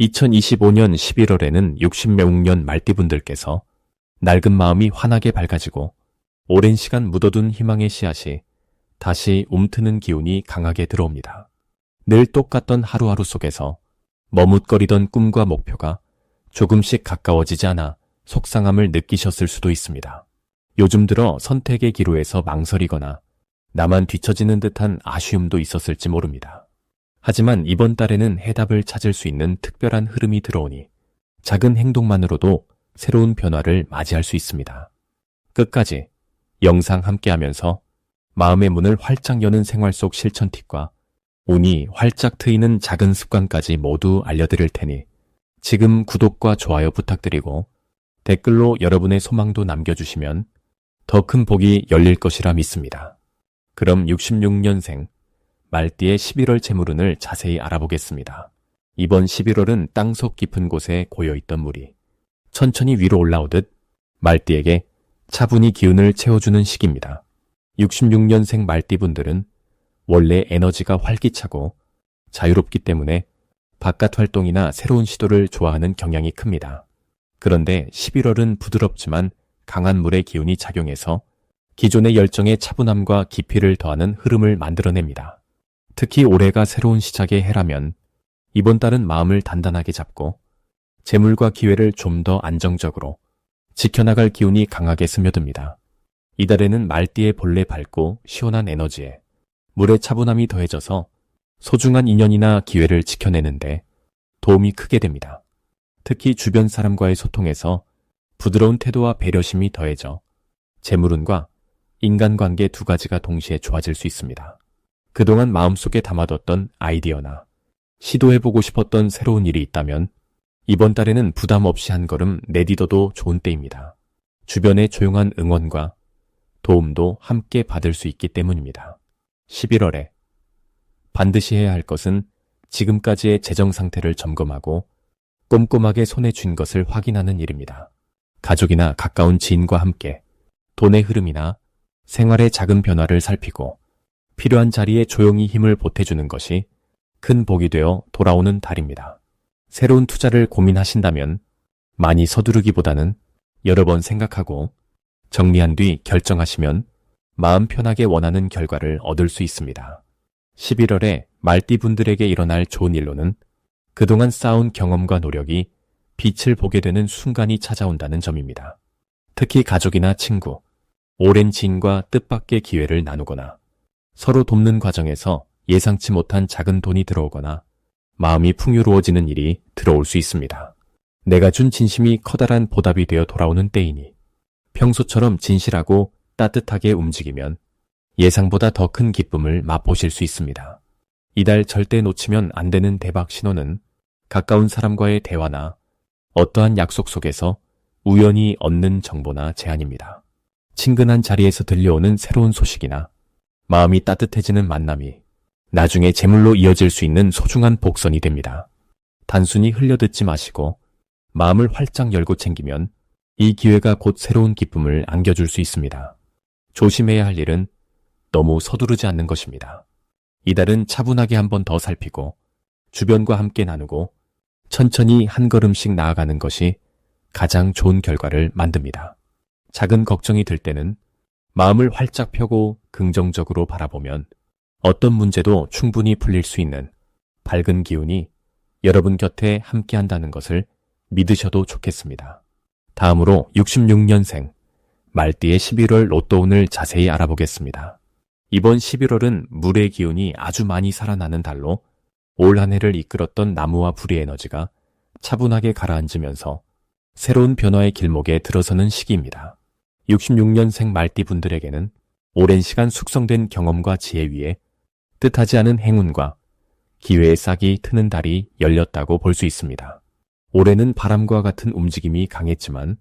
2025년 11월에는 60명 말띠분들께서 낡은 마음이 환하게 밝아지고 오랜 시간 묻어둔 희망의 씨앗이 다시 움트는 기운이 강하게 들어옵니다. 늘 똑같던 하루하루 속에서 머뭇거리던 꿈과 목표가 조금씩 가까워지지 않아 속상함을 느끼셨을 수도 있습니다. 요즘 들어 선택의 기로에서 망설이거나 나만 뒤처지는 듯한 아쉬움도 있었을지 모릅니다. 하지만 이번 달에는 해답을 찾을 수 있는 특별한 흐름이 들어오니 작은 행동만으로도 새로운 변화를 맞이할 수 있습니다. 끝까지 영상 함께하면서 마음의 문을 활짝 여는 생활 속 실천 팁과 운이 활짝 트이는 작은 습관까지 모두 알려드릴 테니 지금 구독과 좋아요 부탁드리고 댓글로 여러분의 소망도 남겨주시면 더 큰 복이 열릴 것이라 믿습니다. 그럼 66년생 말띠의 11월 재물운을 자세히 알아보겠습니다. 이번 11월은 땅속 깊은 곳에 고여있던 물이 천천히 위로 올라오듯 말띠에게 차분히 기운을 채워주는 시기입니다. 66년생 말띠분들은 원래 에너지가 활기차고 자유롭기 때문에 바깥 활동이나 새로운 시도를 좋아하는 경향이 큽니다. 그런데 11월은 부드럽지만 강한 물의 기운이 작용해서 기존의 열정에 차분함과 깊이를 더하는 흐름을 만들어냅니다. 특히 올해가 새로운 시작의 해라면 이번 달은 마음을 단단하게 잡고 재물과 기회를 좀 더 안정적으로 지켜나갈 기운이 강하게 스며듭니다. 이달에는 말띠의 본래 밝고 시원한 에너지에 물의 차분함이 더해져서 소중한 인연이나 기회를 지켜내는데 도움이 크게 됩니다. 특히 주변 사람과의 소통에서 부드러운 태도와 배려심이 더해져 재물운과 인간관계 두 가지가 동시에 좋아질 수 있습니다. 그동안 마음속에 담아뒀던 아이디어나 시도해보고 싶었던 새로운 일이 있다면 이번 달에는 부담 없이 한 걸음 내디뎌도 좋은 때입니다. 주변의 조용한 응원과 도움도 함께 받을 수 있기 때문입니다. 11월에 반드시 해야 할 것은 지금까지의 재정 상태를 점검하고 꼼꼼하게 손에 쥔 것을 확인하는 일입니다. 가족이나 가까운 지인과 함께 돈의 흐름이나 생활의 작은 변화를 살피고 필요한 자리에 조용히 힘을 보태주는 것이 큰 복이 되어 돌아오는 달입니다. 새로운 투자를 고민하신다면 많이 서두르기보다는 여러 번 생각하고 정리한 뒤 결정하시면 마음 편하게 원하는 결과를 얻을 수 있습니다. 11월에 말띠분들에게 일어날 좋은 일로는 그동안 쌓아온 경험과 노력이 빛을 보게 되는 순간이 찾아온다는 점입니다. 특히 가족이나 친구, 오랜 지인과 뜻밖의 기회를 나누거나 서로 돕는 과정에서 예상치 못한 작은 돈이 들어오거나 마음이 풍요로워지는 일이 들어올 수 있습니다. 내가 준 진심이 커다란 보답이 되어 돌아오는 때이니 평소처럼 진실하고 따뜻하게 움직이면 예상보다 더 큰 기쁨을 맛보실 수 있습니다. 이달 절대 놓치면 안 되는 대박 신호는 가까운 사람과의 대화나 어떠한 약속 속에서 우연히 얻는 정보나 제안입니다. 친근한 자리에서 들려오는 새로운 소식이나 마음이 따뜻해지는 만남이 나중에 재물로 이어질 수 있는 소중한 복선이 됩니다. 단순히 흘려듣지 마시고 마음을 활짝 열고 챙기면 이 기회가 곧 새로운 기쁨을 안겨줄 수 있습니다. 조심해야 할 일은 너무 서두르지 않는 것입니다. 이달은 차분하게 한 번 더 살피고 주변과 함께 나누고 천천히 한 걸음씩 나아가는 것이 가장 좋은 결과를 만듭니다. 작은 걱정이 들 때는 마음을 활짝 펴고 긍정적으로 바라보면 어떤 문제도 충분히 풀릴 수 있는 밝은 기운이 여러분 곁에 함께한다는 것을 믿으셔도 좋겠습니다. 다음으로 66년생 말띠의 11월 로또운을 자세히 알아보겠습니다. 이번 11월은 물의 기운이 아주 많이 살아나는 달로 올 한 해를 이끌었던 나무와 불의 에너지가 차분하게 가라앉으면서 새로운 변화의 길목에 들어서는 시기입니다. 66년생 말띠분들에게는 오랜 시간 숙성된 경험과 지혜 위에 뜻하지 않은 행운과 기회의 싹이 트는 달이 열렸다고 볼 수 있습니다. 올해는 바람과 같은 움직임이 강했지만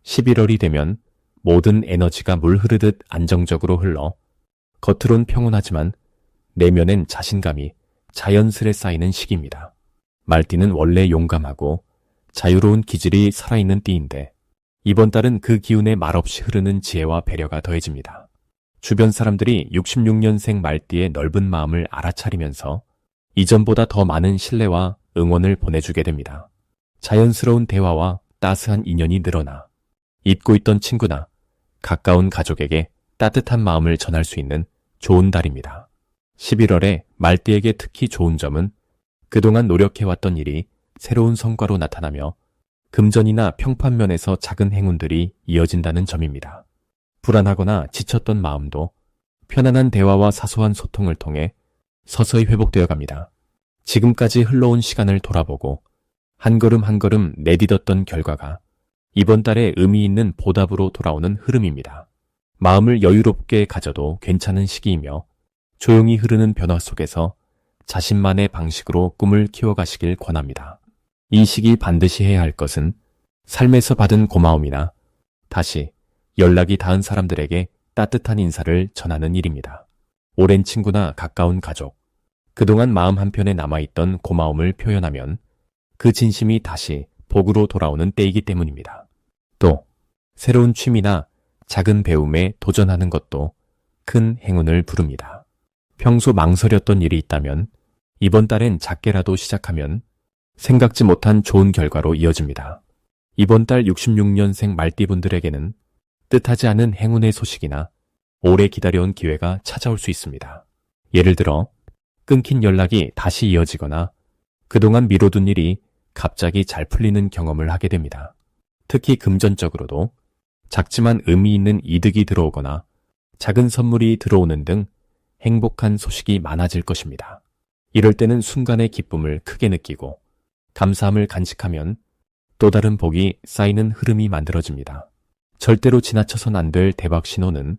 11월이 되면 모든 에너지가 물 흐르듯 안정적으로 흘러 겉으론 평온하지만 내면엔 자신감이 자연스레 쌓이는 시기입니다. 말띠는 원래 용감하고 자유로운 기질이 살아있는 띠인데 이번 달은 그 기운에 말없이 흐르는 지혜와 배려가 더해집니다. 주변 사람들이 66년생 말띠의 넓은 마음을 알아차리면서 이전보다 더 많은 신뢰와 응원을 보내주게 됩니다. 자연스러운 대화와 따스한 인연이 늘어나 잊고 있던 친구나 가까운 가족에게 따뜻한 마음을 전할 수 있는 좋은 달입니다. 11월에 말띠에게 특히 좋은 점은 그동안 노력해왔던 일이 새로운 성과로 나타나며 금전이나 평판면에서 작은 행운들이 이어진다는 점입니다. 불안하거나 지쳤던 마음도 편안한 대화와 사소한 소통을 통해 서서히 회복되어 갑니다. 지금까지 흘러온 시간을 돌아보고 한 걸음 한 걸음 내딛었던 결과가 이번 달에 의미 있는 보답으로 돌아오는 흐름입니다. 마음을 여유롭게 가져도 괜찮은 시기이며 조용히 흐르는 변화 속에서 자신만의 방식으로 꿈을 키워가시길 권합니다. 이 시기 반드시 해야 할 것은 삶에서 받은 고마움이나 다시 연락이 닿은 사람들에게 따뜻한 인사를 전하는 일입니다. 오랜 친구나 가까운 가족, 그동안 마음 한편에 남아있던 고마움을 표현하면 그 진심이 다시 복으로 돌아오는 때이기 때문입니다. 또 새로운 취미나 작은 배움에 도전하는 것도 큰 행운을 부릅니다. 평소 망설였던 일이 있다면 이번 달엔 작게라도 시작하면 생각지 못한 좋은 결과로 이어집니다. 이번 달 66년생 말띠분들에게는 뜻하지 않은 행운의 소식이나 오래 기다려온 기회가 찾아올 수 있습니다. 예를 들어 끊긴 연락이 다시 이어지거나 그동안 미뤄둔 일이 갑자기 잘 풀리는 경험을 하게 됩니다. 특히 금전적으로도 작지만 의미 있는 이득이 들어오거나 작은 선물이 들어오는 등 행복한 소식이 많아질 것입니다. 이럴 때는 순간의 기쁨을 크게 느끼고 감사함을 간직하면 또 다른 복이 쌓이는 흐름이 만들어집니다. 절대로 지나쳐선 안 될 대박 신호는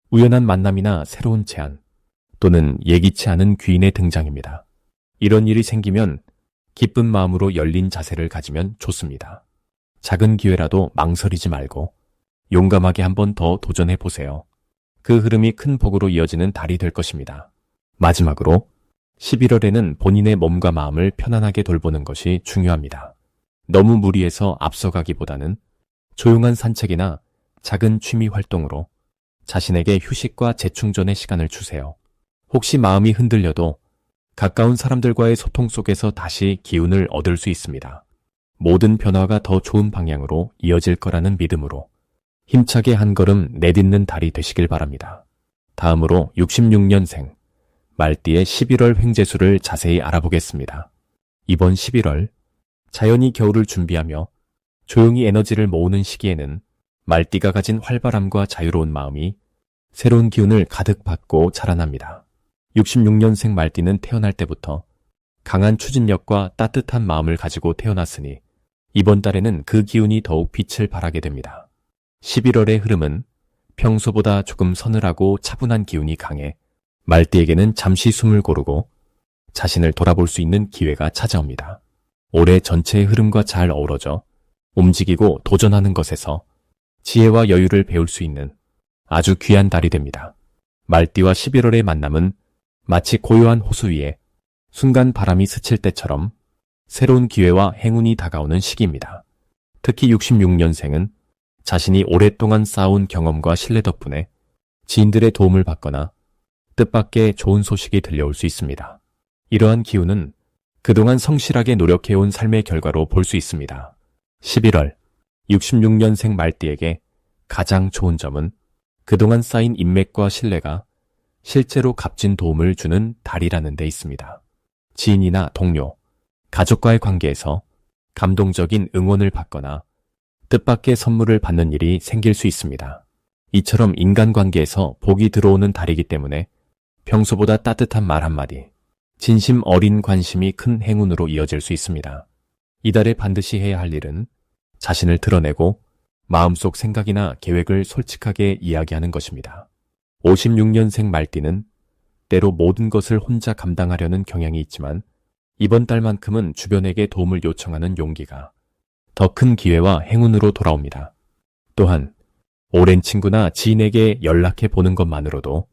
우연한 만남이나 새로운 제안 또는 예기치 않은 귀인의 등장입니다. 이런 일이 생기면 기쁜 마음으로 열린 자세를 가지면 좋습니다. 작은 기회라도 망설이지 말고 용감하게 한 번 더 도전해 보세요. 그 흐름이 큰 복으로 이어지는 달이 될 것입니다. 마지막으로 11월에는 본인의 몸과 마음을 편안하게 돌보는 것이 중요합니다. 너무 무리해서 앞서가기보다는 조용한 산책이나 작은 취미 활동으로 자신에게 휴식과 재충전의 시간을 주세요. 혹시 마음이 흔들려도 가까운 사람들과의 소통 속에서 다시 기운을 얻을 수 있습니다. 모든 변화가 더 좋은 방향으로 이어질 거라는 믿음으로 힘차게 한 걸음 내딛는 달이 되시길 바랍니다. 다음으로 66년생 말띠의 11월 횡재수를 자세히 알아보겠습니다. 이번 11월 자연이 겨울을 준비하며 조용히 에너지를 모으는 시기에는 말띠가 가진 활발함과 자유로운 마음이 새로운 기운을 가득 받고 자라납니다. 66년생 말띠는 태어날 때부터 강한 추진력과 따뜻한 마음을 가지고 태어났으니 이번 달에는 그 기운이 더욱 빛을 발하게 됩니다. 11월의 흐름은 평소보다 조금 서늘하고 차분한 기운이 강해 말띠에게는 잠시 숨을 고르고 자신을 돌아볼 수 있는 기회가 찾아옵니다. 올해 전체의 흐름과 잘 어우러져 움직이고 도전하는 것에서 지혜와 여유를 배울 수 있는 아주 귀한 달이 됩니다. 말띠와 11월의 만남은 마치 고요한 호수 위에 순간 바람이 스칠 때처럼 새로운 기회와 행운이 다가오는 시기입니다. 특히 66년생은 자신이 오랫동안 쌓아온 경험과 신뢰 덕분에 지인들의 도움을 받거나 뜻밖의 좋은 소식이 들려올 수 있습니다. 이러한 기운은 그동안 성실하게 노력해온 삶의 결과로 볼 수 있습니다. 11월 66년생 말띠에게 가장 좋은 점은 그동안 쌓인 인맥과 신뢰가 실제로 값진 도움을 주는 달이라는 데 있습니다. 지인이나 동료, 가족과의 관계에서 감동적인 응원을 받거나 뜻밖의 선물을 받는 일이 생길 수 있습니다. 이처럼 인간관계에서 복이 들어오는 달이기 때문에 평소보다 따뜻한 말 한마디, 진심 어린 관심이 큰 행운으로 이어질 수 있습니다. 이달에 반드시 해야 할 일은 자신을 드러내고 마음속 생각이나 계획을 솔직하게 이야기하는 것입니다. 56년생 말띠는 때로 모든 것을 혼자 감당하려는 경향이 있지만 이번 달만큼은 주변에게 도움을 요청하는 용기가 더 큰 기회와 행운으로 돌아옵니다. 또한 오랜 친구나 지인에게 연락해 보는 것만으로도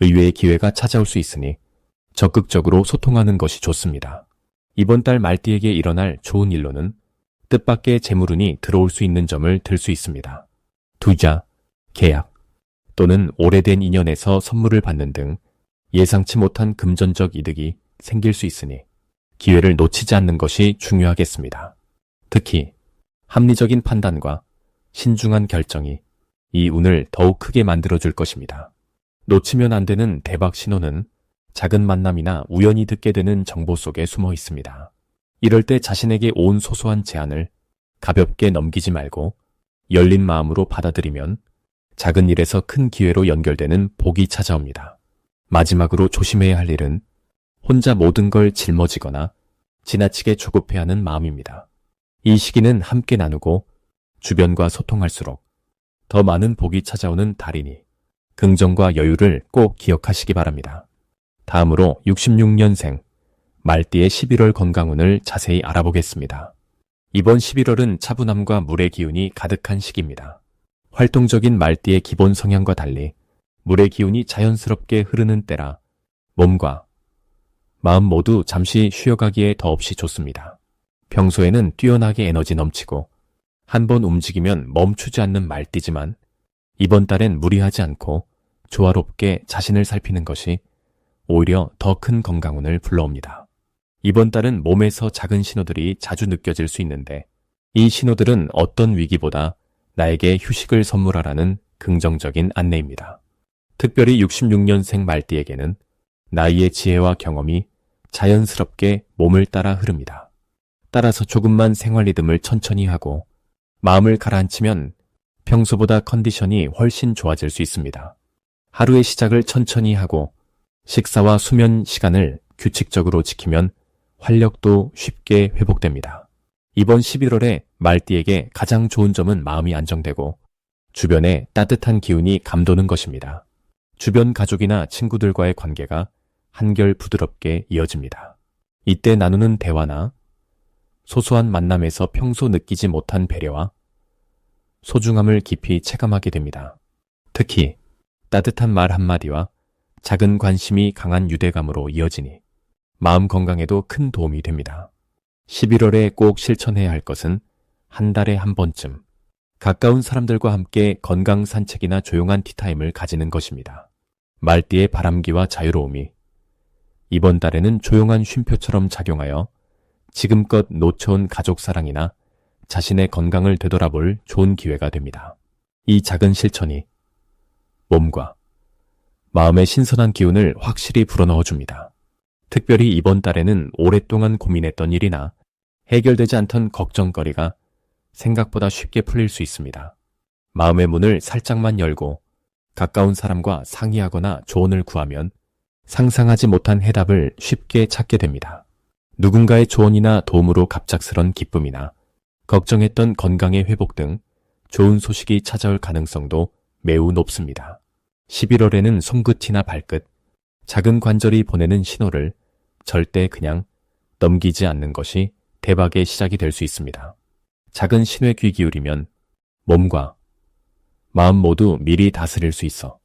의외의 기회가 찾아올 수 있으니 적극적으로 소통하는 것이 좋습니다. 이번 달 말띠에게 일어날 좋은 일로는 뜻밖의 재물운이 들어올 수 있는 점을 들 수 있습니다. 투자, 계약 또는 오래된 인연에서 선물을 받는 등 예상치 못한 금전적 이득이 생길 수 있으니 기회를 놓치지 않는 것이 중요하겠습니다. 특히 합리적인 판단과 신중한 결정이 이 운을 더욱 크게 만들어줄 것입니다. 놓치면 안 되는 대박 신호는 작은 만남이나 우연히 듣게 되는 정보 속에 숨어 있습니다. 이럴 때 자신에게 온 소소한 제안을 가볍게 넘기지 말고 열린 마음으로 받아들이면 작은 일에서 큰 기회로 연결되는 복이 찾아옵니다. 마지막으로 조심해야 할 일은 혼자 모든 걸 짊어지거나 지나치게 조급해하는 마음입니다. 이 시기는 함께 나누고 주변과 소통할수록 더 많은 복이 찾아오는 달이니 긍정과 여유를 꼭 기억하시기 바랍니다. 다음으로 66년생 말띠의 11월 건강운을 자세히 알아보겠습니다. 이번 11월은 차분함과 물의 기운이 가득한 시기입니다. 활동적인 말띠의 기본 성향과 달리 물의 기운이 자연스럽게 흐르는 때라 몸과 마음 모두 잠시 쉬어가기에 더없이 좋습니다. 평소에는 뛰어나게 에너지 넘치고 한번 움직이면 멈추지 않는 말띠지만 이번 달엔 무리하지 않고 조화롭게 자신을 살피는 것이 오히려 더 큰 건강운을 불러옵니다. 이번 달은 몸에서 작은 신호들이 자주 느껴질 수 있는데 이 신호들은 어떤 위기보다 나에게 휴식을 선물하라는 긍정적인 안내입니다. 특별히 66년생 말띠에게는 나이의 지혜와 경험이 자연스럽게 몸을 따라 흐릅니다. 따라서 조금만 생활 리듬을 천천히 하고 마음을 가라앉히면 평소보다 컨디션이 훨씬 좋아질 수 있습니다. 하루의 시작을 천천히 하고 식사와 수면 시간을 규칙적으로 지키면 활력도 쉽게 회복됩니다. 이번 11월에 말띠에게 가장 좋은 점은 마음이 안정되고 주변에 따뜻한 기운이 감도는 것입니다. 주변 가족이나 친구들과의 관계가 한결 부드럽게 이어집니다. 이때 나누는 대화나 소소한 만남에서 평소 느끼지 못한 배려와 소중함을 깊이 체감하게 됩니다. 특히 따뜻한 말 한마디와 작은 관심이 강한 유대감으로 이어지니 마음 건강에도 큰 도움이 됩니다. 11월에 꼭 실천해야 할 것은 한 달에 한 번쯤 가까운 사람들과 함께 건강 산책이나 조용한 티타임을 가지는 것입니다. 말띠의 바람기와 자유로움이 이번 달에는 조용한 쉼표처럼 작용하여 지금껏 놓쳐온 가족 사랑이나 자신의 건강을 되돌아볼 좋은 기회가 됩니다. 이 작은 실천이 몸과 마음의 신선한 기운을 확실히 불어넣어줍니다. 특별히 이번 달에는 오랫동안 고민했던 일이나 해결되지 않던 걱정거리가 생각보다 쉽게 풀릴 수 있습니다. 마음의 문을 살짝만 열고 가까운 사람과 상의하거나 조언을 구하면 상상하지 못한 해답을 쉽게 찾게 됩니다. 누군가의 조언이나 도움으로 갑작스런 기쁨이나 걱정했던 건강의 회복 등 좋은 소식이 찾아올 가능성도 매우 높습니다. 11월에는 손끝이나 발끝, 작은 관절이 보내는 신호를 절대 그냥 넘기지 않는 것이 대박의 시작이 될 수 있습니다. 작은 신호에 귀 기울이면 몸과 마음 모두 미리 다스릴 수 있어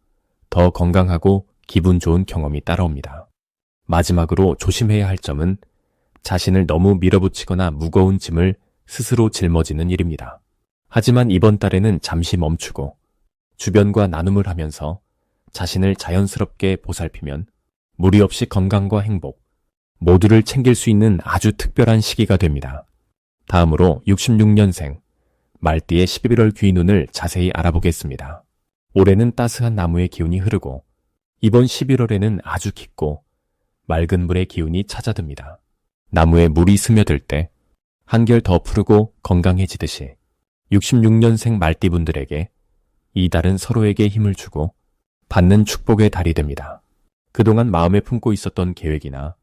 더 건강하고 기분 좋은 경험이 따라옵니다. 마지막으로 조심해야 할 점은 자신을 너무 밀어붙이거나 무거운 짐을 스스로 짊어지는 일입니다. 하지만 이번 달에는 잠시 멈추고 주변과 나눔을 하면서 자신을 자연스럽게 보살피면 무리 없이 건강과 행복 모두를 챙길 수 있는 아주 특별한 시기가 됩니다. 다음으로 66년생 말띠의 11월 귀인운을 자세히 알아보겠습니다. 올해는 따스한 나무의 기운이 흐르고 이번 11월에는 아주 깊고 맑은 물의 기운이 찾아듭니다. 나무에 물이 스며들 때 한결 더 푸르고 건강해지듯이 66년생 말띠분들에게 이 달은 서로에게 힘을 주고 받는 축복의 달이 됩니다. 그동안 마음에 품고 있었던 계획이나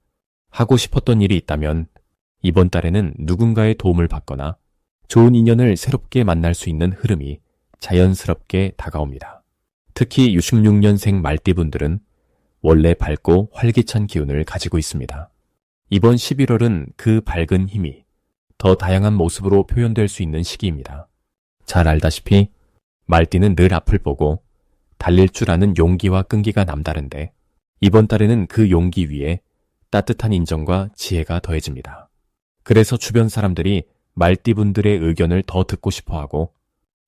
하고 싶었던 일이 있다면 이번 달에는 누군가의 도움을 받거나 좋은 인연을 새롭게 만날 수 있는 흐름이 자연스럽게 다가옵니다. 특히 66년생 말띠분들은 원래 밝고 활기찬 기운을 가지고 있습니다. 이번 11월은 그 밝은 힘이 더 다양한 모습으로 표현될 수 있는 시기입니다. 잘 알다시피 말띠는 늘 앞을 보고 달릴 줄 아는 용기와 끈기가 남다른데 이번 달에는 그 용기 위에 따뜻한 인정과 지혜가 더해집니다. 그래서 주변 사람들이 말띠분들의 의견을 더 듣고 싶어하고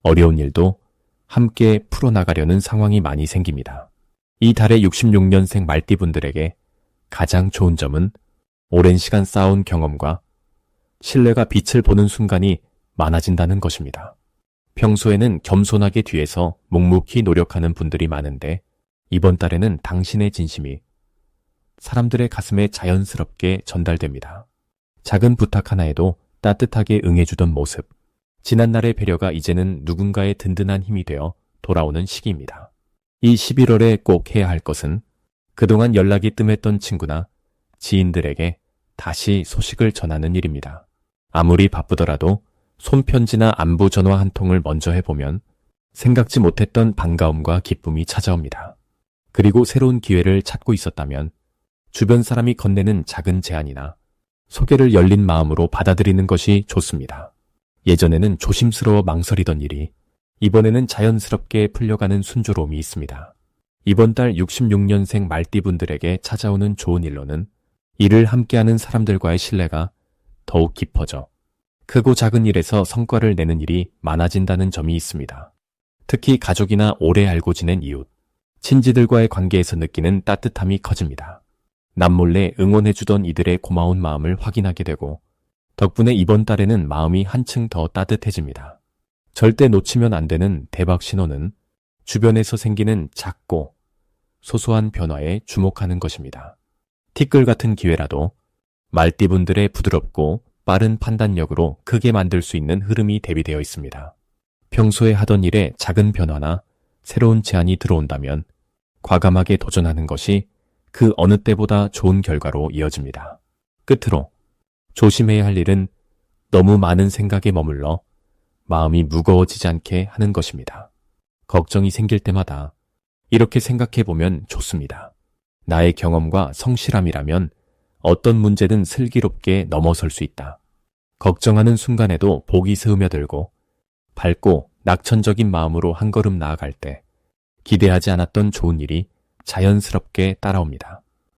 어려운 일도 함께 풀어나가려는 상황이 많이 생깁니다. 이 달의 66년생 말띠분들에게 가장 좋은 점은 오랜 시간 쌓아온 경험과 신뢰가 빛을 보는 순간이 많아진다는 것입니다. 평소에는 겸손하게 뒤에서 묵묵히 노력하는 분들이 많은데 이번 달에는 당신의 진심이 사람들의 가슴에 자연스럽게 전달됩니다. 작은 부탁 하나에도 따뜻하게 응해주던 모습, 지난날의 배려가 이제는 누군가의 든든한 힘이 되어 돌아오는 시기입니다. 이 11월에 꼭 해야 할 것은 그동안 연락이 뜸했던 친구나 지인들에게 다시 소식을 전하는 일입니다. 아무리 바쁘더라도 손편지나 안부 전화 한 통을 먼저 해보면 생각지 못했던 반가움과 기쁨이 찾아옵니다. 그리고 새로운 기회를 찾고 있었다면 주변 사람이 건네는 작은 제안이나 소개를 열린 마음으로 받아들이는 것이 좋습니다. 예전에는 조심스러워 망설이던 일이 이번에는 자연스럽게 풀려가는 순조로움이 있습니다. 이번 달 66년생 말띠분들에게 찾아오는 좋은 일로는 일을 함께하는 사람들과의 신뢰가 더욱 깊어져 크고 작은 일에서 성과를 내는 일이 많아진다는 점이 있습니다. 특히 가족이나 오래 알고 지낸 이웃, 친지들과의 관계에서 느끼는 따뜻함이 커집니다. 남몰래 응원해주던 이들의 고마운 마음을 확인하게 되고 덕분에 이번 달에는 마음이 한층 더 따뜻해집니다. 절대 놓치면 안 되는 대박 신호는 주변에서 생기는 작고 소소한 변화에 주목하는 것입니다. 티끌 같은 기회라도 말띠분들의 부드럽고 빠른 판단력으로 크게 만들 수 있는 흐름이 대비되어 있습니다. 평소에 하던 일에 작은 변화나 새로운 제안이 들어온다면 과감하게 도전하는 것이 그 어느 때보다 좋은 결과로 이어집니다. 끝으로 조심해야 할 일은 너무 많은 생각에 머물러 마음이 무거워지지 않게 하는 것입니다. 걱정이 생길 때마다 이렇게 생각해보면 좋습니다. 나의 경험과 성실함이라면 어떤 문제든 슬기롭게 넘어설 수 있다. 걱정하는 순간에도 복이 스며들고 밝고 낙천적인 마음으로 한 걸음 나아갈 때 기대하지 않았던 좋은 일이 자연스럽게 따라옵니다.